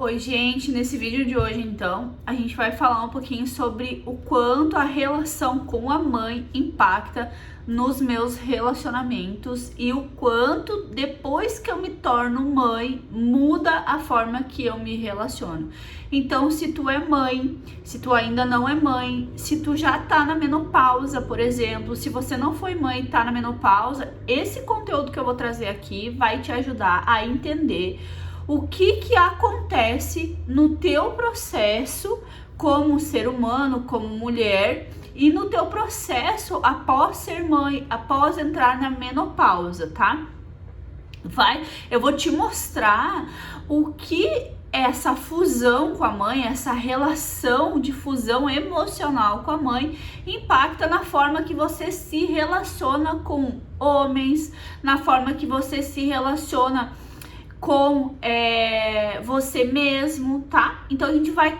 Oi, gente, nesse vídeo de hoje, então, a gente vai falar um pouquinho sobre o quanto a relação com a mãe impacta nos meus relacionamentos e o quanto, depois que eu me torno mãe, muda a forma que eu me relaciono. Então, se tu é mãe, se tu ainda não é mãe, se tu já tá na menopausa, por exemplo, se você não foi mãe e tá na menopausa, esse conteúdo que eu vou trazer aqui vai te ajudar a entender o que acontece no teu processo como ser humano, como mulher, e no teu processo após ser mãe, após entrar na menopausa, tá? Eu vou te mostrar o que essa fusão com a mãe, essa relação de fusão emocional com a mãe impacta na forma que você se relaciona com homens, na forma que você se relaciona com você mesmo, tá? Então a gente vai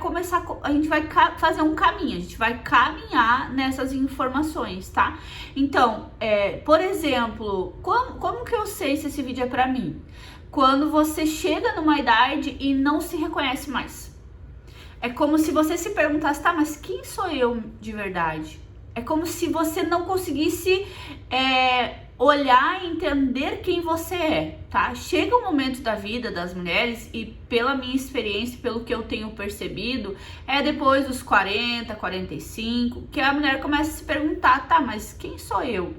fazer um caminho, a gente vai caminhar nessas informações, tá? Então, por exemplo, como que eu sei se esse vídeo é pra mim? Quando você chega numa idade e não se reconhece mais. É como se você se perguntasse, tá, mas quem sou eu de verdade? É como se você não conseguisse olhar e entender quem você é, tá? Chega um momento da vida das mulheres, e pela minha experiência, pelo que eu tenho percebido, depois dos 40, 45, que a mulher começa a se perguntar, tá, mas quem sou eu?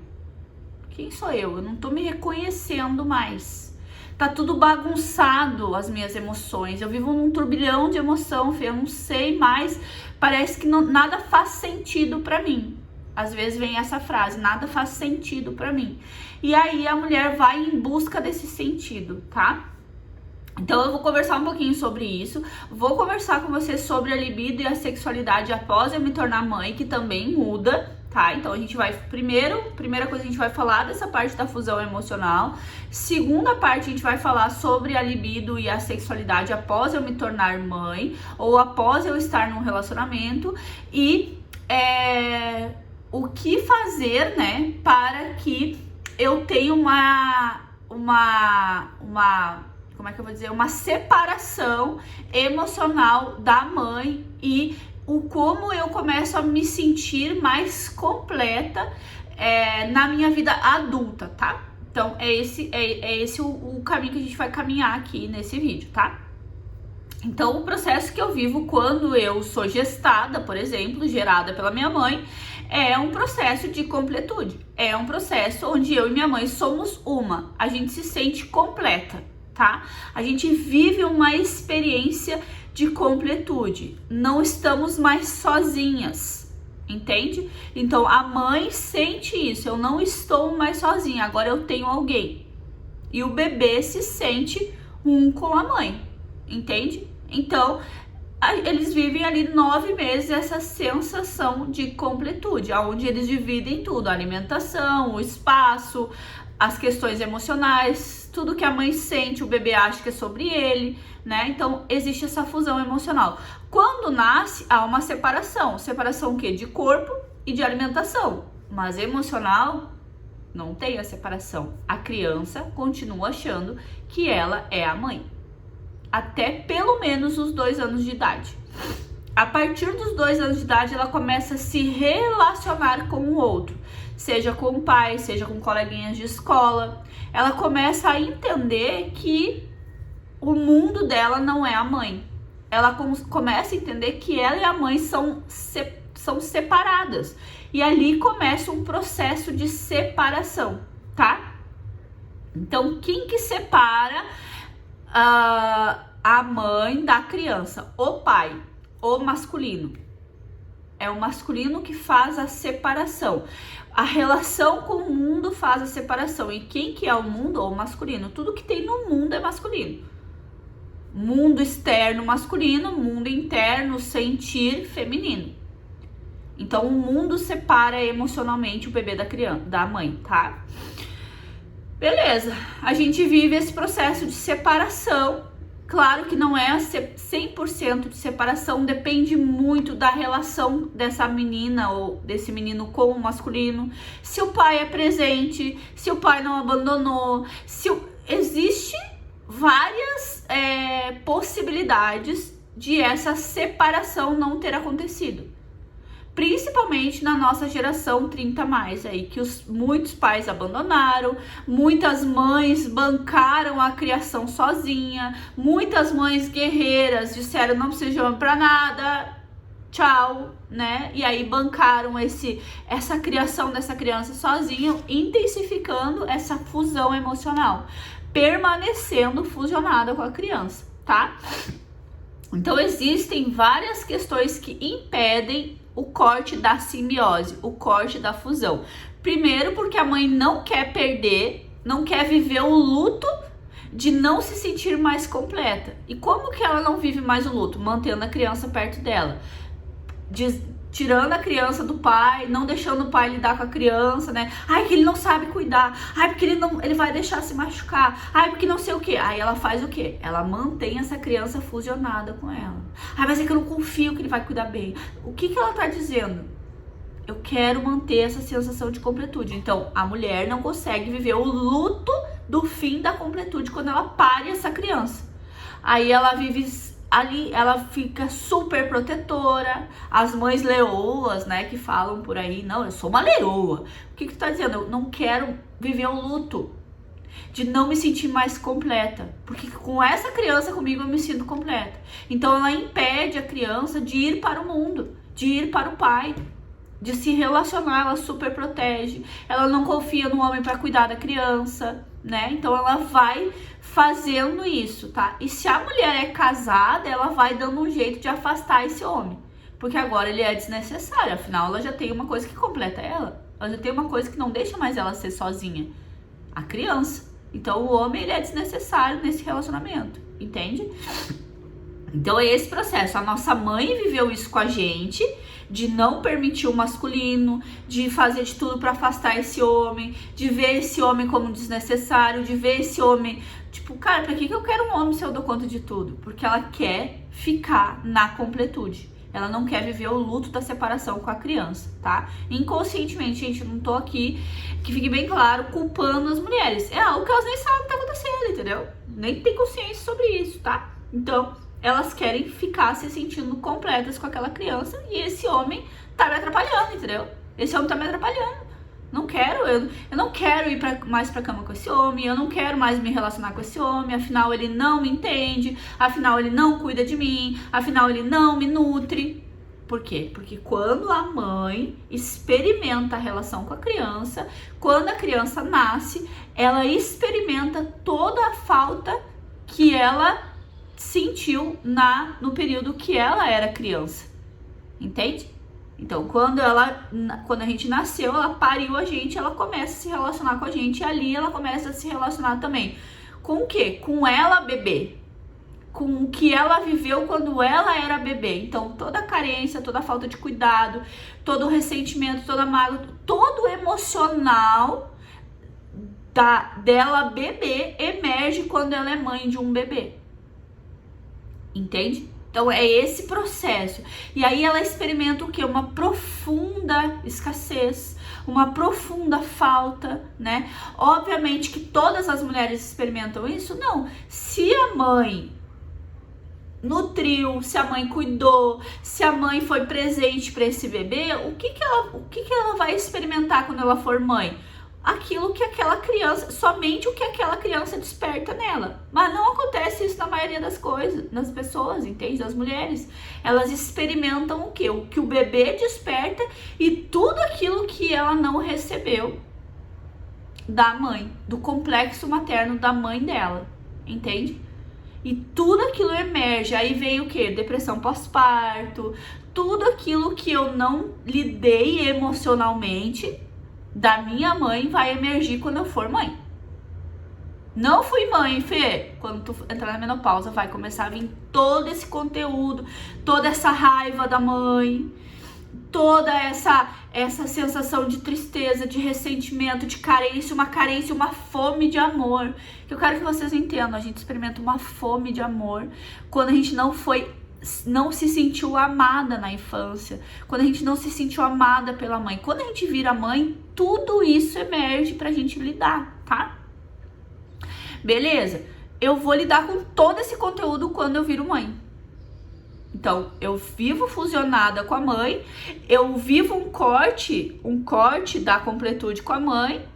Quem sou eu? Eu não tô me reconhecendo mais. Tá tudo bagunçado, as minhas emoções. Eu vivo num turbilhão de emoção, eu não sei mais, parece que nada faz sentido pra mim. Às vezes vem essa frase, nada faz sentido pra mim. E aí a mulher vai em busca desse sentido, tá? Então eu vou conversar um pouquinho sobre isso. Vou conversar com você sobre a libido e a sexualidade após eu me tornar mãe, que também muda, tá? Então a gente vai, primeira coisa a gente vai falar dessa parte da fusão emocional. Segunda parte a gente vai falar sobre a libido e a sexualidade após eu me tornar mãe, ou após eu estar num relacionamento. E o que fazer, né, para que eu tenha como é que eu vou dizer, uma separação emocional da mãe, e como eu começo a me sentir mais completa na minha vida adulta, tá? Então é esse o caminho que a gente vai caminhar aqui nesse vídeo, tá? Então, o processo que eu vivo quando eu sou gestada, por exemplo, gerada pela minha mãe, é um processo de completude. É um processo onde eu e minha mãe somos uma. A gente se sente completa, tá? A gente vive uma experiência de completude. Não estamos mais sozinhas, entende? Então, a mãe sente isso. Eu não estou mais sozinha, agora eu tenho alguém. E o bebê se sente um com a mãe, entende? Então, eles vivem ali 9 meses essa sensação de completude, onde eles dividem tudo, a alimentação, o espaço, as questões emocionais, tudo que a mãe sente, o bebê acha que é sobre ele, né? Então, existe essa fusão emocional. Quando nasce, há uma separação. Separação o quê? De corpo e de alimentação. Mas emocional, não tem a separação. A criança continua achando que ela é a mãe. Até pelo menos os 2 anos de idade. A partir dos 2 anos de idade, ela começa a se relacionar com o outro, seja com o pai, seja com coleguinhas de escola. Ela começa a entender que o mundo dela não é a mãe. Ela começa a entender que ela e a mãe são separadas. E ali começa um processo de separação, tá? Então, quem que separa a mãe da criança? O pai, o masculino. É o masculino que faz a separação. A relação com o mundo faz a separação. E quem que é o mundo? O masculino. Tudo que tem no mundo é masculino. Mundo externo masculino, mundo interno, sentir feminino. Então o mundo separa emocionalmente o bebê da criança, da mãe, tá? Beleza, a gente vive esse processo de separação. Claro que não é 100% de separação, depende muito da relação dessa menina ou desse menino com o masculino. Se o pai é presente, se o pai não abandonou, existe várias possibilidades de essa separação não ter acontecido. Principalmente na nossa geração 30+, aí, que muitos pais abandonaram, muitas mães bancaram a criação sozinha, muitas mães guerreiras disseram não precisa de homem pra nada, tchau, né? E aí bancaram essa criação dessa criança sozinho, intensificando essa fusão emocional, permanecendo fusionada com a criança, tá? Então existem várias questões que impedem o corte da simbiose, o corte da fusão. Primeiro, porque a mãe não quer perder, não quer viver o luto de não se sentir mais completa. E como que ela não vive mais o luto? Mantendo a criança perto dela, tirando a criança do pai, não deixando o pai lidar com a criança, né? Ai, que ele não sabe cuidar. Ai, porque ele vai deixar se machucar. Ai, porque não sei o que. Aí ela faz o quê? Ela mantém essa criança fusionada com ela. Ai, mas é que eu não confio que ele vai cuidar bem. O que ela tá dizendo? Eu quero manter essa sensação de completude. Então, a mulher não consegue viver o luto do fim da completude quando ela pare essa criança. Aí ela vive ali, ela fica super protetora. As mães leoas, né, que falam por aí, não, eu sou uma leoa. O que tu tá dizendo? Eu não quero viver o luto de não me sentir mais completa, porque com essa criança comigo eu me sinto completa. Então ela impede a criança de ir para o mundo, de ir para o pai, de se relacionar. Ela super protege, ela não confia no homem para cuidar da criança, né? Então ela vai fazendo isso, tá? E se a mulher é casada, ela vai dando um jeito de afastar esse homem, porque agora ele é desnecessário. Afinal, ela já tem uma coisa que completa ela já tem uma coisa que não deixa mais ela ser sozinha, a criança. Então o homem, ele é desnecessário nesse relacionamento, entende? Então é esse processo. A nossa mãe viveu isso com a gente, de não permitir o masculino, de fazer de tudo para afastar esse homem, de ver esse homem como desnecessário, de ver esse homem, tipo, cara, pra que eu quero um homem se eu dou conta de tudo? Porque ela quer ficar na completude. Ela não quer viver o luto da separação com a criança, tá? Inconscientemente, gente, não tô aqui, que fique bem claro, culpando as mulheres. É algo que elas nem sabem o que tá acontecendo, entendeu? Nem tem consciência sobre isso, tá? Então, elas querem ficar se sentindo completas com aquela criança e esse homem tá me atrapalhando, entendeu? Esse homem tá me atrapalhando. Não quero, eu não quero ir mais pra cama com esse homem, eu não quero mais me relacionar com esse homem, afinal ele não me entende, afinal ele não cuida de mim, afinal ele não me nutre. Por quê? Porque quando a mãe experimenta a relação com a criança, quando a criança nasce, ela experimenta toda a falta que ela sentiu no período que ela era criança, entende? Então, quando a gente nasceu, ela pariu a gente, ela começa a se relacionar com a gente, e ali ela começa a se relacionar também com o quê? Com ela bebê, com o que ela viveu quando ela era bebê. Então, toda a carência, toda a falta de cuidado, todo o ressentimento, toda a mágoa, todo o emocional dela bebê emerge quando ela é mãe de um bebê, entende? Então é esse processo. E aí ela experimenta o quê? Uma profunda escassez, uma profunda falta, né? Obviamente que todas as mulheres experimentam isso? Não. Se a mãe nutriu, se a mãe cuidou, se a mãe foi presente para esse bebê, o que ela vai experimentar quando ela for mãe? Aquilo que aquela criança, somente o que aquela criança desperta nela. Mas não acontece isso na maioria das coisas, das pessoas, entende? Das mulheres. Elas experimentam o quê? O que o bebê desperta e tudo aquilo que ela não recebeu da mãe, do complexo materno da mãe dela, entende? E tudo aquilo emerge. Aí vem o quê? Depressão pós-parto, tudo aquilo que eu não lidei emocionalmente da minha mãe vai emergir quando eu for mãe. Não fui mãe, Fê. Quando tu entrar na menopausa, vai começar a vir todo esse conteúdo, toda essa raiva da mãe, toda essa sensação de tristeza, de ressentimento, de carência, uma fome de amor. Eu quero que vocês entendam, a gente experimenta uma fome de amor quando a gente não se sentiu amada na infância, quando a gente não se sentiu amada pela mãe. Quando a gente vira mãe, tudo isso emerge pra gente lidar, tá? Beleza? eu vou lidar com todo esse conteúdo quando eu viro mãe. Então, eu vivo fusionada com a mãe, eu vivo um corte da completude com a mãe,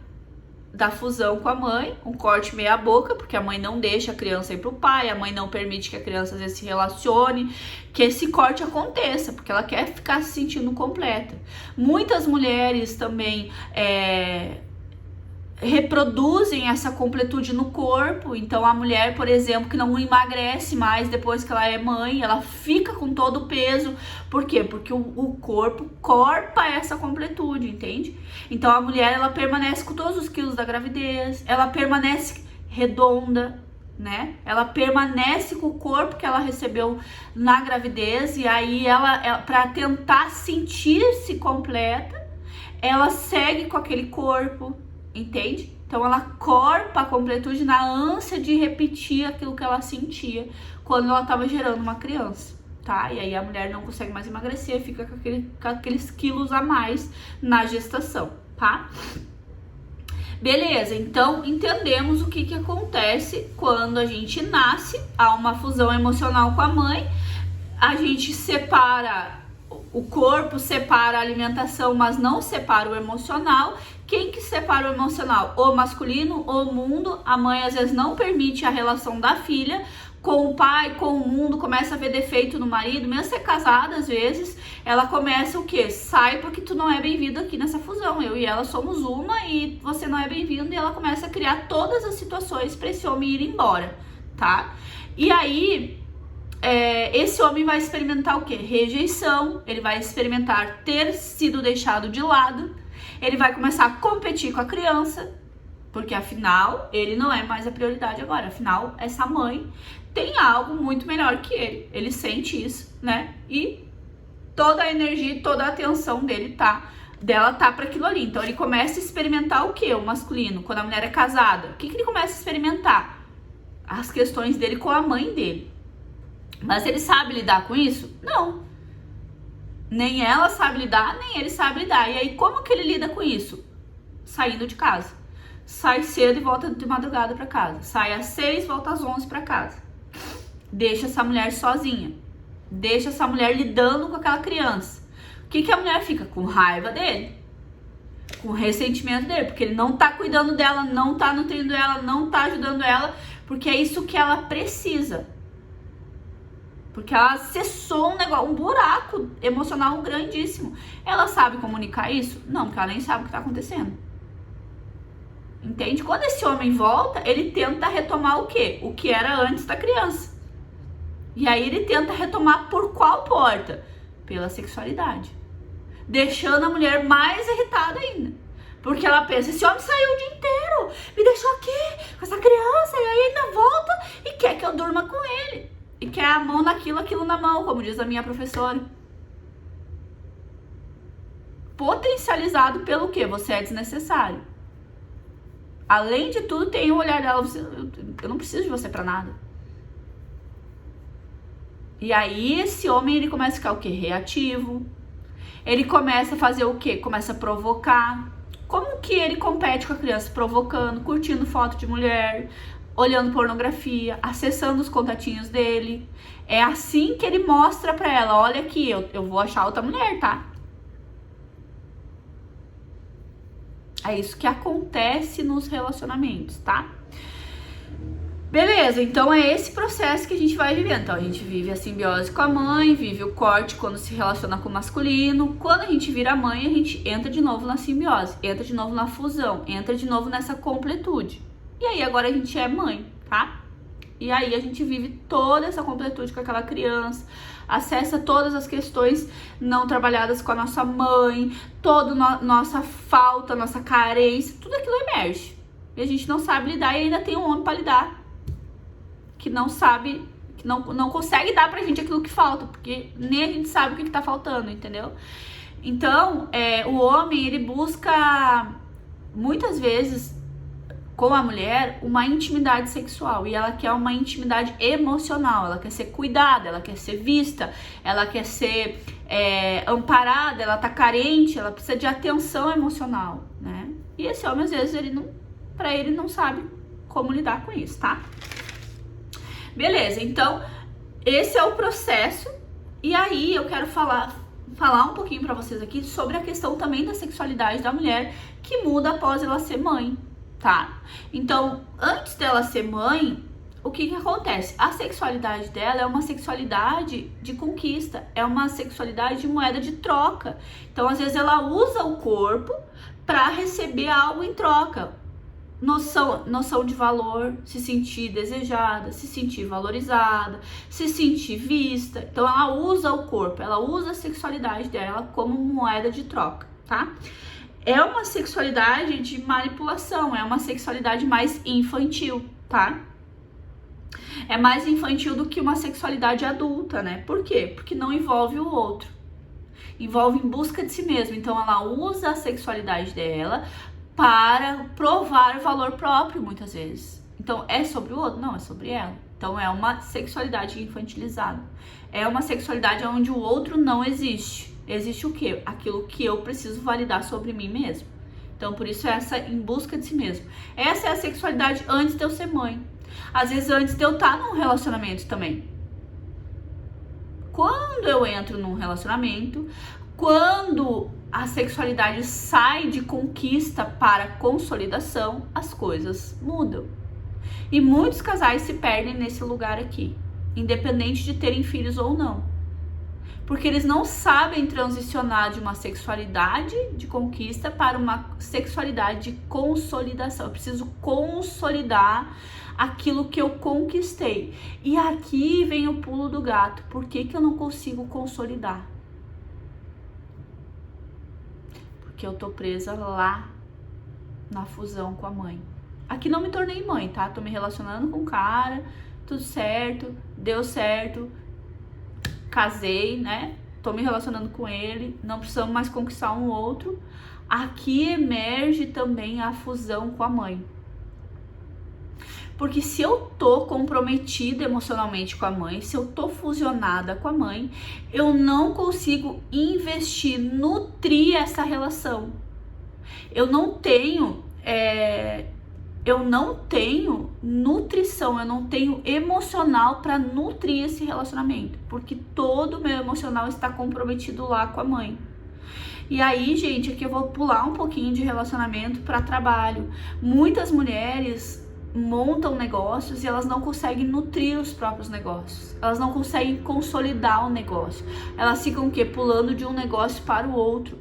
da fusão com a mãe, um corte meia boca, porque a mãe não deixa a criança ir pro pai, a mãe não permite que a criança às vezes se relacione, que esse corte aconteça, porque ela quer ficar se sentindo completa. Muitas mulheres também reproduzem essa completude no corpo. Então a mulher, por exemplo, que não emagrece mais depois que ela é mãe, ela fica com todo o peso. Por quê? Porque o corpo corpa essa completude, entende? Então a mulher, ela permanece com todos os quilos da gravidez, ela permanece redonda, né? Ela permanece com o corpo que ela recebeu na gravidez, e aí ela para tentar sentir-se completa, ela segue com aquele corpo, entende? Então ela corpa a completude na ânsia de repetir aquilo que ela sentia quando ela estava gerando uma criança, tá? E aí a mulher não consegue mais emagrecer, fica com aqueles quilos a mais na gestação, tá? Beleza, então entendemos o que acontece quando a gente nasce, há uma fusão emocional com a mãe, a gente separa, o corpo separa a alimentação, mas não separa o emocional. Quem que separa o emocional? O masculino, o mundo. A mãe às vezes não permite a relação da filha com o pai, com o mundo, começa a ver defeito no marido, mesmo ser casada às vezes, ela começa o quê? Sai porque tu não é bem-vindo aqui nessa fusão, eu e ela somos uma e você não é bem-vindo, e ela começa a criar todas as situações para esse homem ir embora, tá? E aí, esse homem vai experimentar o quê? Rejeição, ele vai experimentar ter sido deixado de lado, ele vai começar a competir com a criança, porque afinal ele não é mais a prioridade agora, afinal essa mãe tem algo muito melhor que ele sente isso, né? E toda a energia, toda a atenção dela tá para aquilo ali. Então ele começa a experimentar o que? O masculino, quando a mulher é casada, o que ele começa a experimentar? As questões dele com a mãe dele. Mas ele sabe lidar com isso? Não. Nem ela sabe lidar, nem ele sabe lidar. E aí como que ele lida com isso? Saindo de casa. Sai cedo e volta de madrugada para casa. Sai às 6, volta às 11 para casa. Deixa essa mulher sozinha. Deixa essa mulher lidando com aquela criança. O que a mulher fica? Com raiva dele. Com ressentimento dele. Porque ele não tá cuidando dela, não tá nutrindo ela, não tá ajudando ela. Porque é isso que ela precisa. Porque ela acessou um buraco emocional grandíssimo. Ela sabe comunicar isso? Não, porque ela nem sabe o que tá acontecendo. Entende? Quando esse homem volta, ele tenta retomar o quê? O que era antes da criança. E aí ele tenta retomar por qual porta? Pela sexualidade. Deixando a mulher mais irritada ainda. Porque ela pensa, esse homem saiu o dia inteiro, me deixou aqui com essa criança, e aí ainda volta e quer que eu durma com ele. E quer a mão naquilo, aquilo na mão, como diz a minha professora. Potencializado pelo quê? Você é desnecessário. Além de tudo, tem o olhar dela, eu não preciso de você pra nada. E aí esse homem, ele começa a ficar o quê? Reativo. Ele começa a fazer o quê? Começa a provocar. Como que ele compete com a criança? Provocando, curtindo foto de mulher, olhando pornografia, acessando os contatinhos dele. É assim que ele mostra pra ela, olha aqui, eu vou achar outra mulher, tá? É isso que acontece nos relacionamentos, tá? Beleza, então é esse processo que a gente vai vivendo. Então a gente vive a simbiose com a mãe, vive o corte quando se relaciona com o masculino. Quando a gente vira mãe, a gente entra de novo na simbiose, entra de novo na fusão, entra de novo nessa completude. E aí agora a gente é mãe, tá? E aí a gente vive toda essa completude com aquela criança, acessa todas as questões não trabalhadas com a nossa mãe, toda nossa falta, nossa carência, tudo aquilo emerge. E a gente não sabe lidar e ainda tem um homem para lidar, que não sabe, que não consegue dar pra gente aquilo que falta, porque nem a gente sabe o que tá faltando, entendeu? Então, o homem, ele busca, muitas vezes, com a mulher, uma intimidade sexual, e ela quer uma intimidade emocional, ela quer ser cuidada, ela quer ser vista, ela quer ser amparada, ela tá carente, ela precisa de atenção emocional, né? E esse homem, às vezes, pra ele não sabe como lidar com isso, tá? Beleza, então esse é o processo. E aí eu quero falar um pouquinho pra vocês aqui sobre a questão também da sexualidade da mulher, que muda após ela ser mãe, tá? Então, antes dela ser mãe, o que acontece? A sexualidade dela é uma sexualidade de conquista, é uma sexualidade de moeda de troca. Então, às vezes ela usa o corpo para receber algo em troca. Noção de valor, se sentir desejada, se sentir valorizada, se sentir vista. Então ela usa o corpo, ela usa a sexualidade dela como moeda de troca, tá? É uma sexualidade de manipulação, é uma sexualidade mais infantil, tá? É mais infantil do que uma sexualidade adulta, né? Por quê? Porque não envolve o outro. Envolve em busca de si mesmo. Então ela usa a sexualidade dela para provar valor próprio, muitas vezes. Então, é sobre o outro? Não, é sobre ela. Então, é uma sexualidade infantilizada. É uma sexualidade onde o outro não existe. Existe o quê? Aquilo que eu preciso validar sobre mim mesmo. Então, por isso, essa em busca de si mesmo. Essa é a sexualidade antes de eu ser mãe. Às vezes, antes de eu estar num relacionamento também. Quando eu entro num relacionamento, quando a sexualidade sai de conquista para consolidação, as coisas mudam. E muitos casais se perdem nesse lugar aqui, independente de terem filhos ou não. Porque eles não sabem transicionar de uma sexualidade de conquista para uma sexualidade de consolidação. Eu preciso consolidar aquilo que eu conquistei. E aqui vem o pulo do gato. Por que que eu não consigo consolidar? Que eu tô presa lá na fusão com a mãe. Aqui não me tornei mãe, tá? Tô me relacionando com o cara, tudo certo, deu certo, casei, né? Tô me relacionando com ele, não precisamos mais conquistar um outro. Aqui emerge também a fusão com a mãe. Porque se eu tô comprometida emocionalmente com a mãe, se eu tô fusionada com a mãe, eu não consigo investir, nutrir essa relação. Eu não tenho nutrição, eu não tenho emocional para nutrir esse relacionamento, porque todo o meu emocional está comprometido lá com a mãe. E aí, gente, aqui eu vou pular um pouquinho de relacionamento para trabalho. Muitas mulheres montam negócios e elas não conseguem nutrir os próprios negócios. Elas não conseguem consolidar o negócio. Elas ficam o quê? Pulando de um negócio para o outro.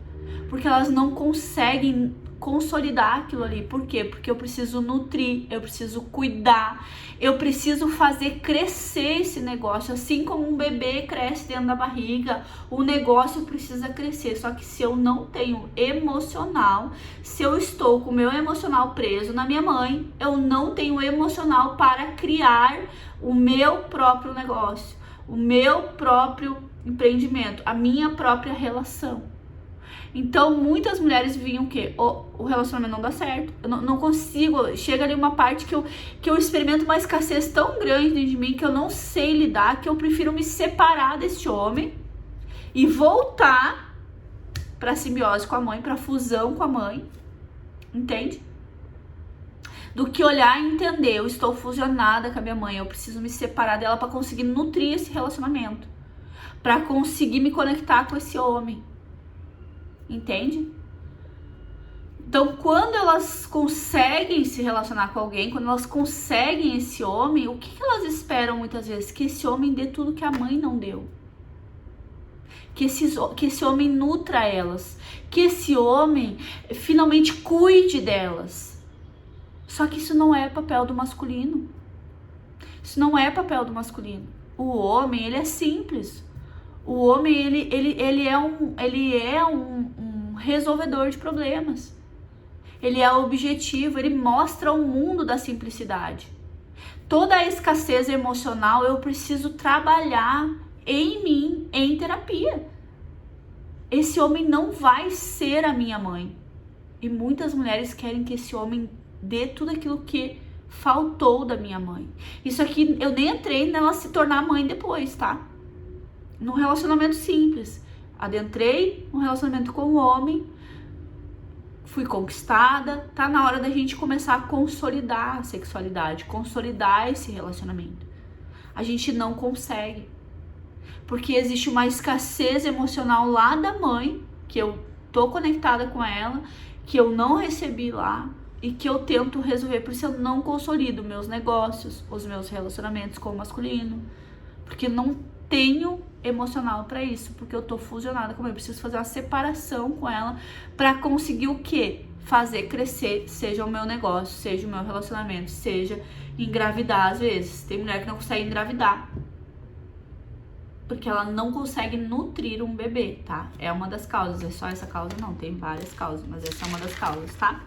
Porque elas não conseguem consolidar aquilo ali. Por quê? Porque eu preciso nutrir, eu preciso cuidar, eu preciso fazer crescer esse negócio. Assim como um bebê cresce dentro da barriga, o negócio precisa crescer. Só que se eu não tenho emocional, se eu estou com o meu emocional preso na minha mãe, eu não tenho emocional para criar o meu próprio negócio, o meu próprio empreendimento, a minha própria relação. Então, muitas mulheres vinham o quê? O relacionamento não dá certo. Eu não consigo. Chega ali uma parte que eu experimento uma escassez tão grande dentro de mim que eu não sei lidar, que eu prefiro me separar desse homem e voltar para simbiose com a mãe, para fusão com a mãe. Entende? Do que olhar e entender. Eu estou fusionada com a minha mãe. Eu preciso me separar dela para conseguir nutrir esse relacionamento. Para conseguir me conectar com esse homem. Entende? Então, quando elas conseguem se relacionar com alguém, quando elas conseguem esse homem, o que elas esperam muitas vezes? Que esse homem dê tudo que a mãe não deu. Que esse homem nutra elas. Que esse homem finalmente cuide delas. Só que isso não é papel do masculino. Isso não é papel do masculino. O homem, ele é simples. O homem, ele é um resolvedor de problemas. Ele é objetivo, ele mostra o mundo da simplicidade. Toda a escassez emocional eu preciso trabalhar em mim, em terapia. Esse homem não vai ser a minha mãe. E muitas mulheres querem que esse homem dê tudo aquilo que faltou da minha mãe. Isso aqui, eu nem entrei nela se tornar mãe depois, tá? Num relacionamento simples. Adentrei um relacionamento com um homem, fui conquistada, tá na hora da gente começar a consolidar a sexualidade, consolidar esse relacionamento. a gente não consegue. Porque existe uma escassez emocional lá da mãe, que eu tô conectada com ela, que eu não recebi lá e que eu tento resolver. Por isso eu não consolido meus negócios, os meus relacionamentos com o masculino, porque não tenho emocional para isso, porque eu tô fusionada com ela. Eu preciso fazer uma separação com ela para conseguir o quê? Fazer crescer, seja o meu negócio, seja o meu relacionamento, seja engravidar às vezes. Tem mulher que não consegue engravidar porque ela não consegue nutrir um bebê, tá? É uma das causas, é só essa causa não, tem várias causas, mas essa é uma das causas, tá?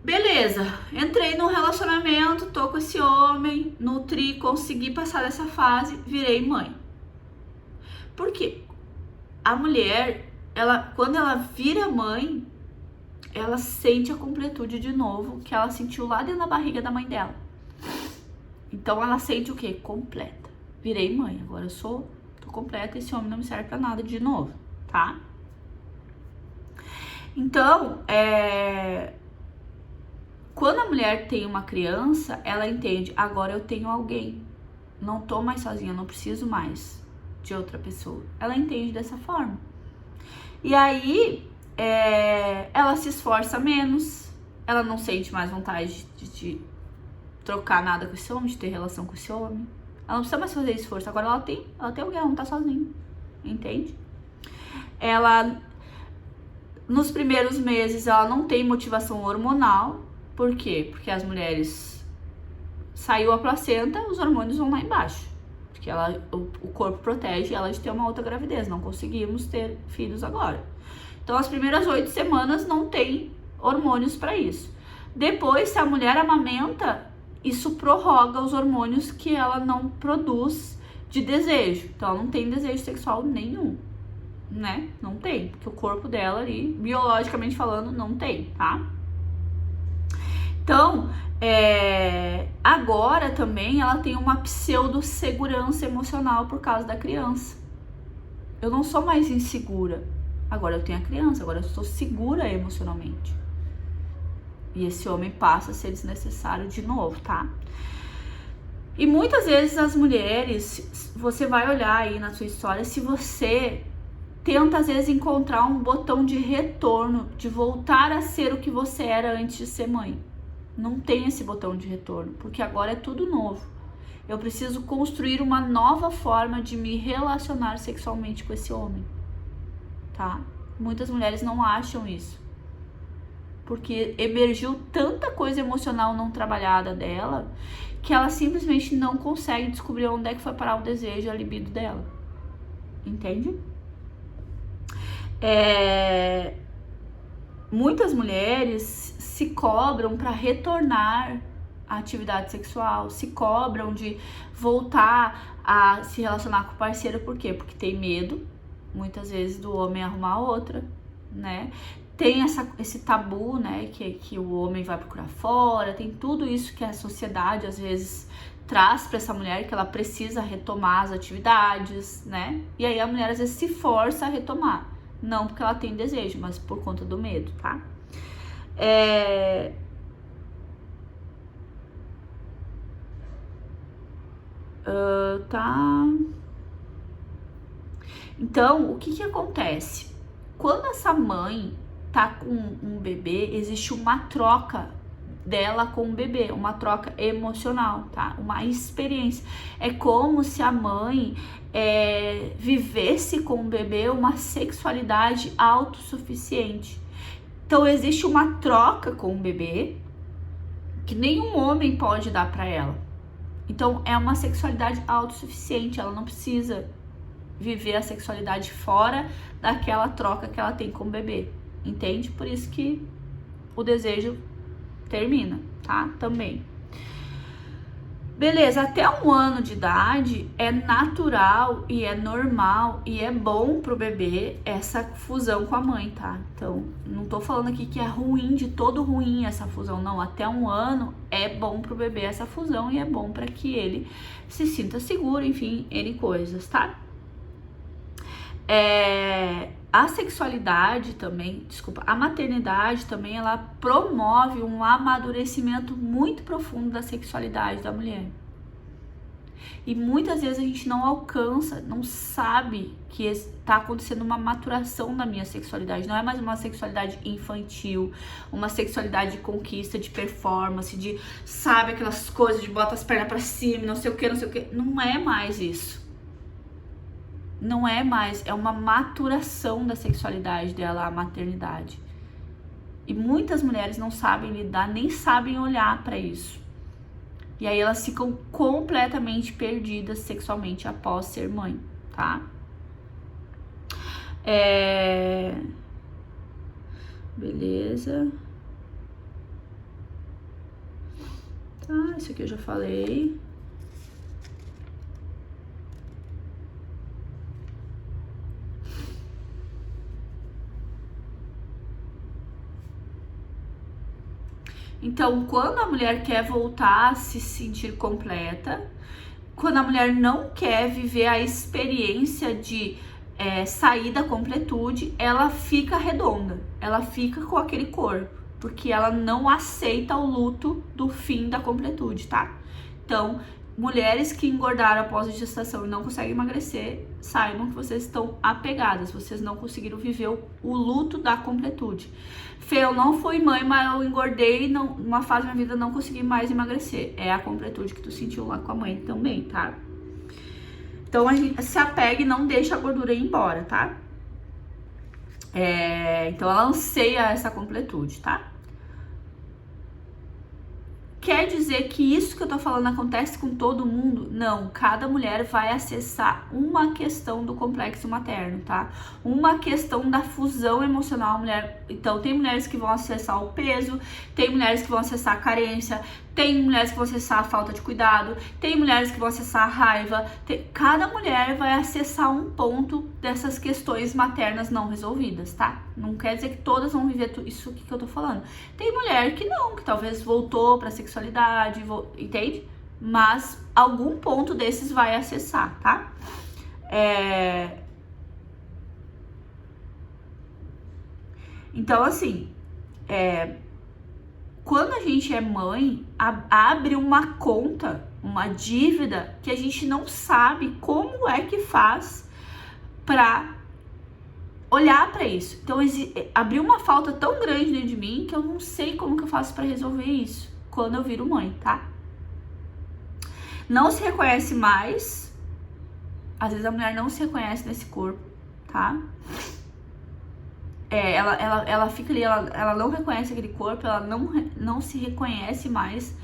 Beleza, entrei no relacionamento, tô com esse homem, nutri, consegui passar dessa fase, virei mãe. Por quê? A mulher, quando ela vira mãe, ela sente a completude de novo que ela sentiu lá dentro da barriga da mãe dela. Então ela sente o quê? Completa. Virei mãe, agora tô completa, esse homem não me serve pra nada de novo, tá? Então, quando a mulher tem uma criança, ela entende, agora eu tenho alguém, não tô mais sozinha, não preciso mais de outra pessoa. Ela entende dessa forma. E aí, ela se esforça menos, ela não sente mais vontade de trocar nada com esse homem, de ter relação com esse homem. Ela não precisa mais fazer esforço, agora ela tem alguém, ela não tá sozinha, entende? Ela, nos primeiros meses, ela não tem motivação hormonal. Por quê? Porque as mulheres, saiu a placenta, os hormônios vão lá embaixo. Porque o corpo protege ela de ter uma outra gravidez, não conseguimos ter filhos agora. Então, as primeiras 8 semanas não tem hormônios para isso. Depois, se a mulher amamenta, isso prorroga os hormônios que ela não produz de desejo. Então, ela não tem desejo sexual nenhum, né? Não tem, porque o corpo dela ali, biologicamente falando, não tem, tá? Então, agora também ela tem uma pseudo-segurança emocional por causa da criança. Eu não sou mais insegura. Agora eu tenho a criança, agora eu sou segura emocionalmente. E esse homem passa a ser desnecessário de novo, tá? E muitas vezes as mulheres, você vai olhar aí na sua história, se você tenta às vezes encontrar um botão de retorno, de voltar a ser o que você era antes de ser mãe. Não tem esse botão de retorno, porque agora é tudo novo. Eu preciso construir uma nova forma de me relacionar sexualmente com esse homem, tá? Muitas mulheres não acham isso, porque emergiu tanta coisa emocional não trabalhada dela, que ela simplesmente não consegue descobrir onde é que foi parar o desejo e a libido dela. Entende? Muitas mulheres se cobram para retornar à atividade sexual, se cobram de voltar a se relacionar com o parceiro. Por quê? Porque tem medo, muitas vezes, do homem arrumar outra, né? Tem esse tabu, né, que o homem vai procurar fora, tem tudo isso que a sociedade, às vezes, traz para essa mulher, que ela precisa retomar as atividades, né? E aí a mulher, às vezes, se força a retomar. Não porque ela tem desejo, mas por conta do medo, tá? Tá. Então, o que acontece? Quando essa mãe tá com um bebê, existe uma troca dela com o bebê, uma troca emocional, tá? Uma experiência. É como se a mãe vivesse com o bebê uma sexualidade autossuficiente. Então, existe uma troca com o bebê que nenhum homem pode dar para ela. Então, é uma sexualidade autossuficiente, ela não precisa viver a sexualidade fora daquela troca que ela tem com o bebê, entende? Por isso que o desejo termina, tá? Também. Beleza, até 1 ano de idade é natural e é normal e é bom pro bebê essa fusão com a mãe, tá? Então, não tô falando aqui que é ruim, de todo ruim essa fusão, não. Até 1 ano é bom pro bebê essa fusão e é bom para que ele se sinta seguro, enfim, N coisas, tá? A sexualidade também, a maternidade também, ela promove um amadurecimento muito profundo da sexualidade da mulher. E muitas vezes a gente não alcança, não sabe que está acontecendo uma maturação na minha sexualidade. Não é mais uma sexualidade infantil, uma sexualidade de conquista, de performance, de, sabe, aquelas coisas de bota as pernas pra cima, não sei o que, não sei o que. Não é mais isso. Não é mais, é uma maturação da sexualidade dela, a maternidade. E muitas mulheres não sabem lidar, nem sabem olhar pra isso. E aí elas ficam completamente perdidas sexualmente após ser mãe, tá? Beleza. Tá, isso aqui eu já falei. Então, quando a mulher quer voltar a se sentir completa, quando a mulher não quer viver a experiência de sair da completude, ela fica redonda, ela fica com aquele corpo, porque ela não aceita o luto do fim da completude, tá? Então, mulheres que engordaram após a gestação e não conseguem emagrecer, saibam que vocês estão apegadas, vocês não conseguiram viver o luto da completude. Fê, eu não fui mãe, mas eu engordei, numa fase da minha vida não consegui mais emagrecer. É a completude que tu sentiu lá com a mãe também, tá? Então a gente se apega e não deixa a gordura ir embora, tá? Então ela anseia essa completude, tá? Quer dizer que isso que eu tô falando acontece com todo mundo? Não, cada mulher vai acessar uma questão do complexo materno, tá? Uma questão da fusão emocional, mulher. Então, tem mulheres que vão acessar o peso, tem mulheres que vão acessar a carência, tem mulheres que vão acessar a falta de cuidado, tem mulheres que vão acessar a raiva. Cada mulher vai acessar um ponto dessas questões maternas não resolvidas, tá? Não quer dizer que todas vão viver isso que eu tô falando. Tem mulher que não, que talvez voltou pra sexualidade, entende? Mas algum ponto desses vai acessar, tá? Então, assim, quando a gente é mãe, abre uma conta, uma dívida que a gente não sabe como é que faz pra olhar pra isso. Então, abriu uma falta tão grande dentro de mim que eu não sei como que eu faço pra resolver isso quando eu viro mãe, tá? Não se reconhece mais. Às vezes a mulher não se reconhece nesse corpo, tá? Ela fica ali, ela não reconhece aquele corpo, ela não se reconhece mais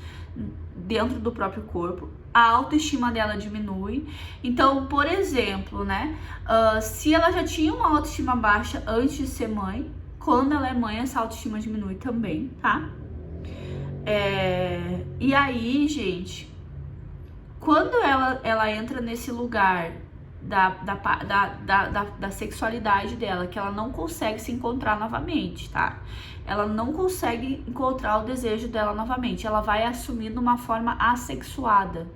dentro do próprio corpo. A autoestima dela diminui. Então, por exemplo, né? Se ela já tinha uma autoestima baixa antes de ser mãe, quando ela é mãe, essa autoestima diminui também, tá? E aí, gente, quando ela entra nesse lugar da sexualidade dela, que ela não consegue se encontrar novamente, tá? Ela não consegue encontrar o desejo dela novamente. Ela vai assumindo uma forma assexuada.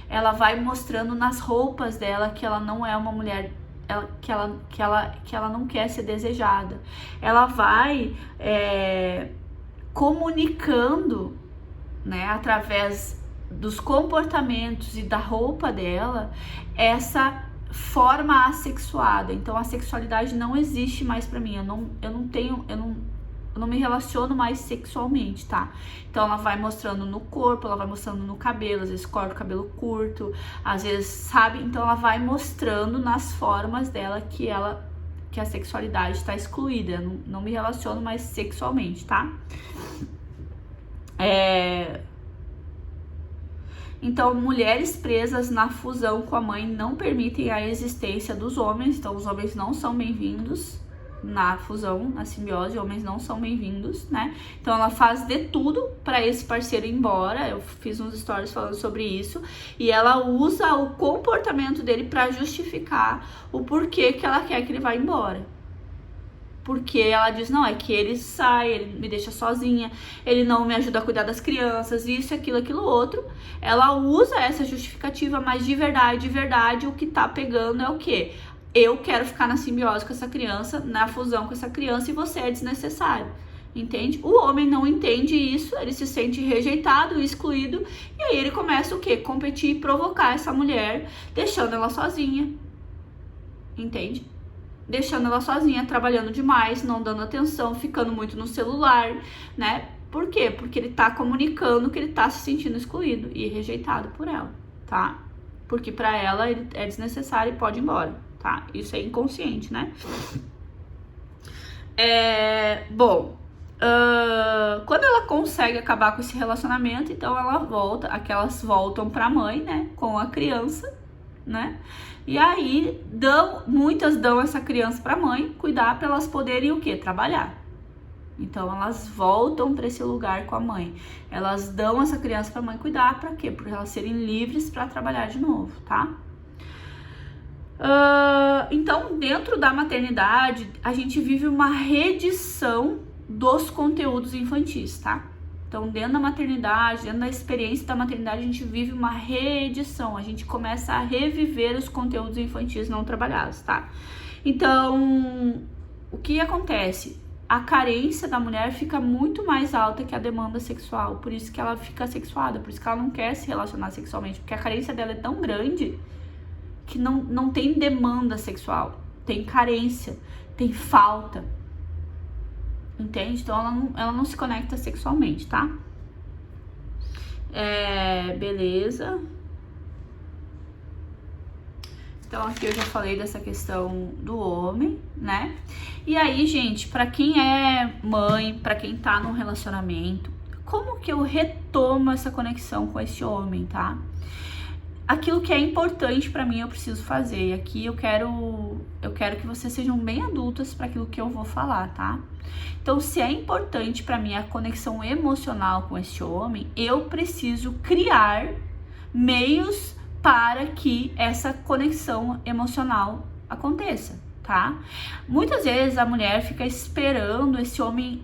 Ela vai mostrando nas roupas dela que ela não é uma mulher, que ela não quer ser desejada. Ela vai comunicando, né, através dos comportamentos e da roupa dela, essa forma assexuada. Então a sexualidade não existe mais pra mim. Eu não me relaciono mais sexualmente, tá? Então ela vai mostrando no corpo, ela vai mostrando no cabelo, às vezes corta o cabelo curto, às vezes, sabe? Então ela vai mostrando nas formas dela que a sexualidade está excluída. Eu não me relaciono mais sexualmente, tá? Então, mulheres presas na fusão com a mãe não permitem a existência dos homens. Então, os homens não são bem-vindos na fusão, na simbiose. Homens não são bem-vindos, né? Então, ela faz de tudo para esse parceiro ir embora. Eu fiz uns stories falando sobre isso. E ela usa o comportamento dele para justificar o porquê que ela quer que ele vá embora. Porque ela diz, não, é que ele sai, ele me deixa sozinha, ele não me ajuda a cuidar das crianças, isso, aquilo, outro. Ela usa essa justificativa, mas de verdade, o que tá pegando é o quê? Eu quero ficar na simbiose com essa criança, na fusão com essa criança, e você é desnecessário. entende? O homem não entende isso, ele se sente rejeitado, excluído, e aí ele começa o quê? Competir e provocar essa mulher, deixando ela sozinha, entende? Deixando ela sozinha, trabalhando demais, não dando atenção, ficando muito no celular, né? Por quê? Porque ele tá comunicando que ele tá se sentindo excluído e rejeitado por ela, tá? Porque pra ela ele é desnecessário e pode ir embora, tá? Isso é inconsciente, né? Quando ela consegue acabar com esse relacionamento, então aquelas voltam pra mãe, né? Com a criança, né? E aí muitas dão essa criança pra mãe cuidar, pra elas poderem o quê? Trabalhar. Então elas voltam para esse lugar com a mãe. Elas dão essa criança para a mãe cuidar, para quê? Para elas serem livres para trabalhar de novo, tá? Então, dentro da maternidade, a gente vive uma reedição dos conteúdos infantis, tá? Então, dentro da maternidade, dentro da experiência da maternidade, a gente vive uma reedição. A gente começa a reviver os conteúdos infantis não trabalhados, tá? Então, o que acontece? A carência da mulher fica muito mais alta que a demanda sexual, por isso que ela fica sexuada, por isso que ela não quer se relacionar sexualmente, porque a carência dela é tão grande que não tem demanda sexual, tem carência, tem falta, entende? Então ela não se conecta sexualmente, tá? Beleza. Então aqui eu já falei dessa questão do homem, né? E aí, gente, pra quem é mãe, pra quem tá num relacionamento, como que eu retomo essa conexão com esse homem, tá? Aquilo que é importante pra mim eu preciso fazer. E aqui eu quero que vocês sejam bem adultas para aquilo que eu vou falar, tá? Então, se é importante pra mim a conexão emocional com esse homem, eu preciso criar meios para que essa conexão emocional aconteça, tá? Muitas vezes a mulher fica esperando esse homem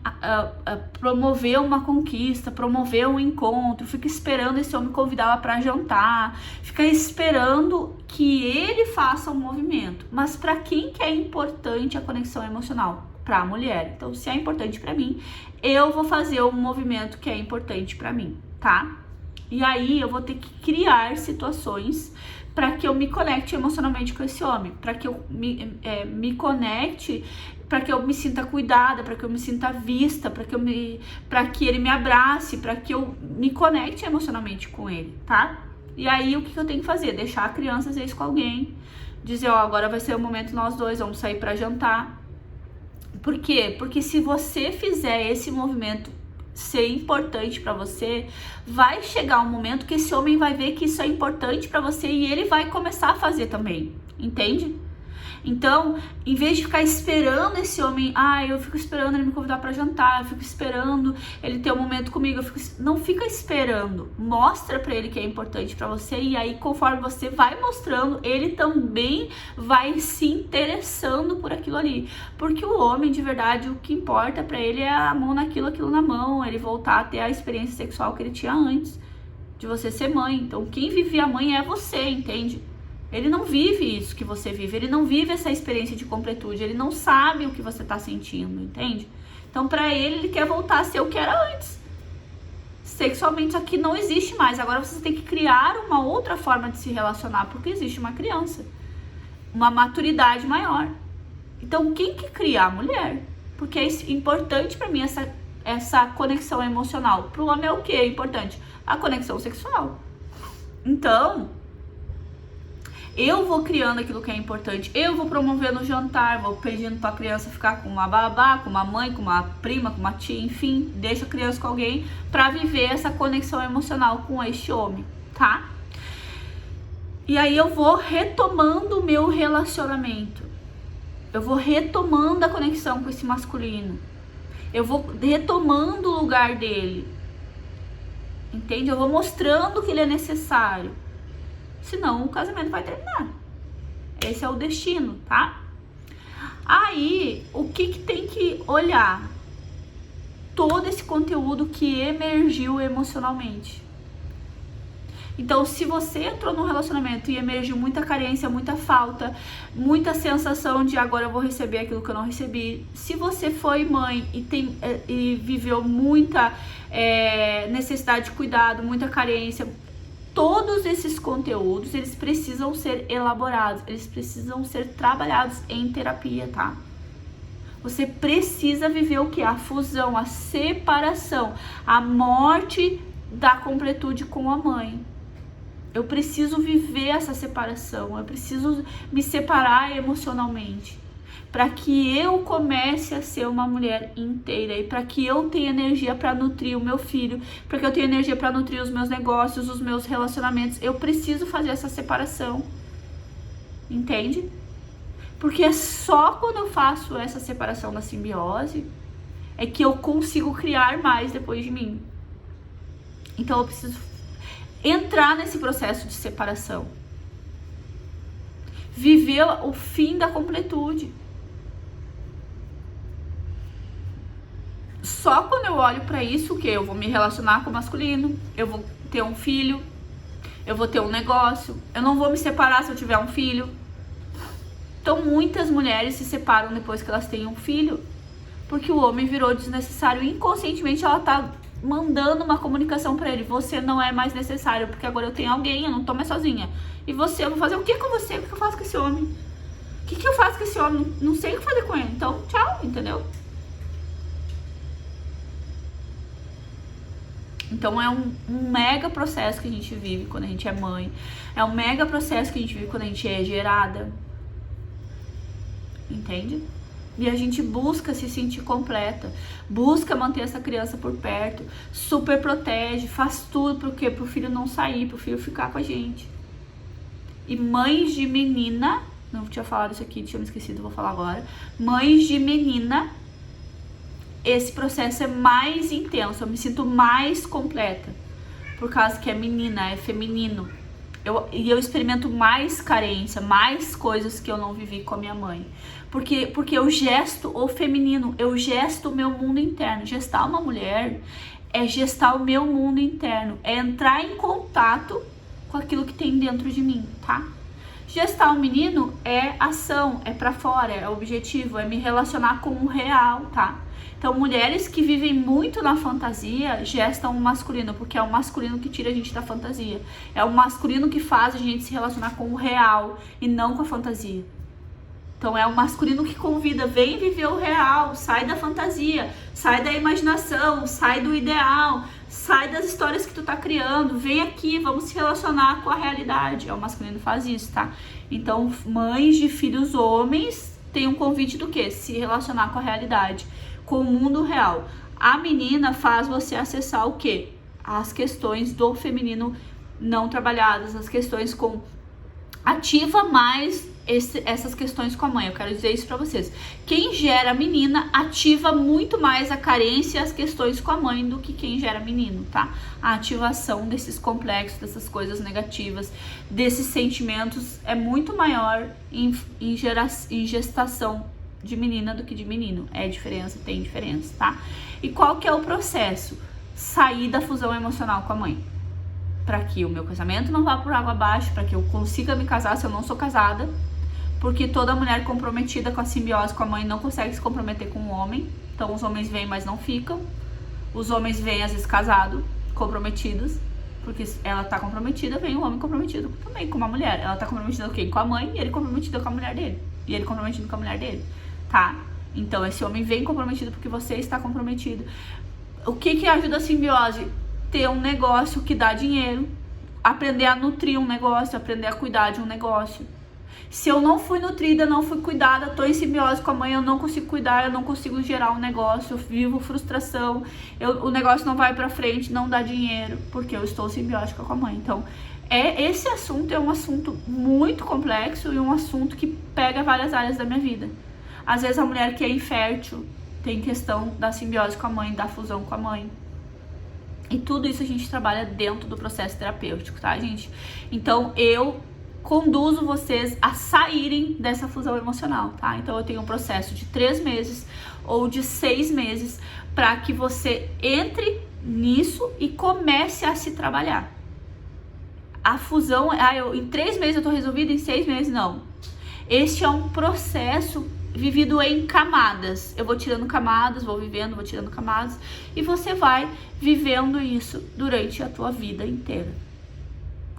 promover uma conquista, promover um encontro, fica esperando esse homem convidá-la para jantar, fica esperando que ele faça um movimento. Mas para quem que é importante a conexão emocional? Para a mulher. Então, se é importante para mim, eu vou fazer um movimento que é importante para mim, tá? E aí eu vou ter que criar situações para que eu me conecte emocionalmente com esse homem, para que eu me conecte, para que eu me sinta cuidada, para que eu me sinta vista, para que ele me abrace, para que eu me conecte emocionalmente com ele, tá? E aí o que eu tenho que fazer? Deixar a criança às vezes com alguém, dizer, ó, agora vai ser o momento nós dois, vamos sair para jantar. Por quê? Porque se você fizer esse movimento ser importante pra você, vai chegar um momento que esse homem vai ver que isso é importante pra você e ele vai começar a fazer também, entende? Então, em vez de ficar esperando esse homem, eu fico esperando ele me convidar pra jantar, eu fico esperando ele ter um momento comigo, não fica esperando, mostra pra ele que é importante pra você e aí conforme você vai mostrando, ele também vai se interessando por aquilo ali, porque o homem de verdade, o que importa pra ele é a mão naquilo, aquilo na mão, ele voltar a ter a experiência sexual que ele tinha antes de você ser mãe. Então quem vive a mãe é você, entende? Ele não vive isso que você vive, ele não vive essa experiência de completude, ele não sabe o que você tá sentindo, entende? Então, pra ele quer voltar a ser o que era antes. Sexualmente, isso aqui não existe mais. Agora você tem que criar uma outra forma de se relacionar, porque existe uma criança, uma maturidade maior. Então, quem que cria? A mulher. Porque é importante pra mim essa conexão emocional. Pro homem é o que é importante? A conexão sexual. Então, eu vou criando aquilo que é importante, eu vou promovendo o jantar, vou pedindo pra criança ficar com uma babá, com uma mãe, com uma prima, com uma tia, enfim, deixa a criança com alguém pra viver essa conexão emocional com este homem, tá? E aí eu vou retomando o meu relacionamento, eu vou retomando a conexão com esse masculino, eu vou retomando o lugar dele, entende? Eu vou mostrando que ele é necessário. Senão o casamento vai terminar. Esse é o destino, tá? Aí, o que tem que olhar? Todo esse conteúdo que emergiu emocionalmente. Então, se você entrou num relacionamento e emergiu muita carência, muita falta, muita sensação de agora eu vou receber aquilo que eu não recebi, se você foi mãe e viveu muita necessidade de cuidado, muita carência, todos esses conteúdos, eles precisam ser elaborados, eles precisam ser trabalhados em terapia, tá? Você precisa viver o que? A fusão, a separação, a morte da completude com a mãe. Eu preciso viver essa separação, eu preciso me separar emocionalmente, para que eu comece a ser uma mulher inteira e para que eu tenha energia para nutrir o meu filho, para que eu tenha energia para nutrir os meus negócios, os meus relacionamentos. Eu preciso fazer essa separação, entende? Porque é só quando eu faço essa separação da simbiose é que eu consigo criar mais depois de mim. Então eu preciso entrar nesse processo de separação, viver o fim da completude. Só quando eu olho pra isso que eu vou me relacionar com o masculino, eu vou ter um filho, eu vou ter um negócio, eu não vou me separar se eu tiver um filho. Então muitas mulheres se separam depois que elas têm um filho, porque o homem virou desnecessário. Inconscientemente ela tá mandando uma comunicação pra ele: você não é mais necessário, porque agora eu tenho alguém, eu não tô mais sozinha. E você, eu vou fazer o que com você? O que eu faço com esse homem? O que eu faço com esse homem? Não sei o que fazer com ele. Então, tchau, entendeu? Então é um mega processo que a gente vive quando a gente é mãe. É um mega processo que a gente vive quando a gente é gerada. Entende? E a gente busca se sentir completa, busca manter essa criança por perto, super protege, faz tudo pro filho não sair, pro filho ficar com a gente. E mães de menina, não tinha falado isso aqui, tinha me esquecido, vou falar agora. Mães de menina, esse processo é mais intenso, eu me sinto mais completa, por causa que é menina, é feminino. Eu experimento mais carência, mais coisas que eu não vivi com a minha mãe. Porque eu gesto o feminino, eu gesto o meu mundo interno. Gestar uma mulher é gestar o meu mundo interno, é entrar em contato com aquilo que tem dentro de mim, tá? Gestar um menino é ação, é pra fora, é objetivo, é me relacionar com o real, tá? Então, mulheres que vivem muito na fantasia gestam o masculino, porque é o masculino que tira a gente da fantasia. É o masculino que faz a gente se relacionar com o real e não com a fantasia. Então, é o masculino que convida: vem viver o real, sai da fantasia, sai da imaginação, sai do ideal, sai das histórias que tu tá criando, vem aqui, vamos se relacionar com a realidade. É o masculino que faz isso, tá? Então, mães de filhos homens têm um convite do quê? Se relacionar com a realidade, com o mundo real. A menina faz você acessar o quê? As questões do feminino não trabalhadas, as questões com... Ativa mais essas questões com a mãe. Eu quero dizer isso pra vocês. Quem gera menina ativa muito mais a carência e as questões com a mãe do que quem gera menino, tá? A ativação desses complexos, dessas coisas negativas, desses sentimentos é muito maior em gestação de menina do que de menino. É diferença, tem diferença, tá? E qual que é o processo? Sair da fusão emocional com a mãe, para que o meu casamento não vá por água abaixo, para que eu consiga me casar se eu não sou casada, porque toda mulher comprometida com a simbiose com a mãe não consegue se comprometer com o homem. Então os homens vêm, mas não ficam. Os homens vêm às vezes casados, comprometidos, porque ela tá comprometida, vem o homem comprometido também com uma mulher. Ela tá comprometida com quem? Com a mãe, e ele comprometido com a mulher dele. E ele comprometido com a mulher dele, tá? Então esse homem vem comprometido porque você está comprometido. O que ajuda a simbiose? Ter um negócio que dá dinheiro, aprender a nutrir um negócio, aprender a cuidar de um negócio. Se eu não fui nutrida, não fui cuidada, tô em simbiose com a mãe, eu não consigo cuidar, eu não consigo gerar um negócio, eu vivo frustração, o negócio não vai pra frente, não dá dinheiro, porque eu estou simbiótica com a mãe. Então, esse assunto é um assunto muito complexo e um assunto que pega várias áreas da minha vida. Às vezes a mulher que é infértil tem questão da simbiose com a mãe, da fusão com a mãe. E tudo isso a gente trabalha dentro do processo terapêutico, tá, gente? Então, eu conduzo vocês a saírem dessa fusão emocional, tá? Então, eu tenho um processo de 3 meses ou de 6 meses para que você entre nisso e comece a se trabalhar. a fusão, em 3 meses eu tô resolvida, em 6 meses não. Este é um processo vivido em camadas. Eu vou tirando camadas, vou vivendo, vou tirando camadas, e você vai vivendo isso durante a tua vida inteira.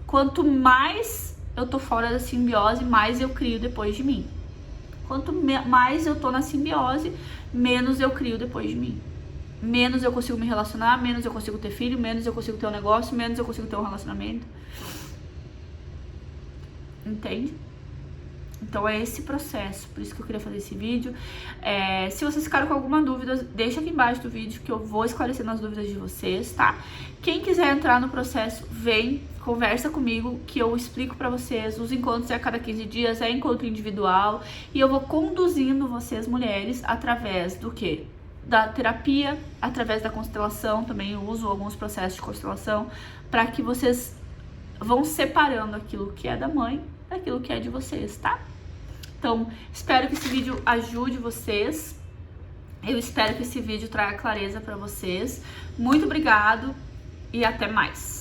Quanto mais eu tô fora da simbiose, mais eu crio depois de mim. Quanto mais eu tô na simbiose, menos eu crio depois de mim. Menos eu consigo me relacionar, menos eu consigo ter filho, menos eu consigo ter um negócio, menos eu consigo ter um relacionamento. Entende? Então é esse processo, por isso que eu queria fazer esse vídeo. Se vocês ficaram com alguma dúvida, deixa aqui embaixo do vídeo que eu vou esclarecendo as dúvidas de vocês, tá? Quem quiser entrar no processo, vem, conversa comigo, que eu explico pra vocês. Os encontros é a cada 15 dias, é encontro individual, e eu vou conduzindo vocês, mulheres, através do quê? Da terapia, através da constelação, também eu uso alguns processos de constelação, para que vocês vão separando aquilo que é da mãe daquilo que é de vocês, tá? Então, espero que esse vídeo ajude vocês. Eu espero que esse vídeo traga clareza para vocês. Muito obrigado e até mais.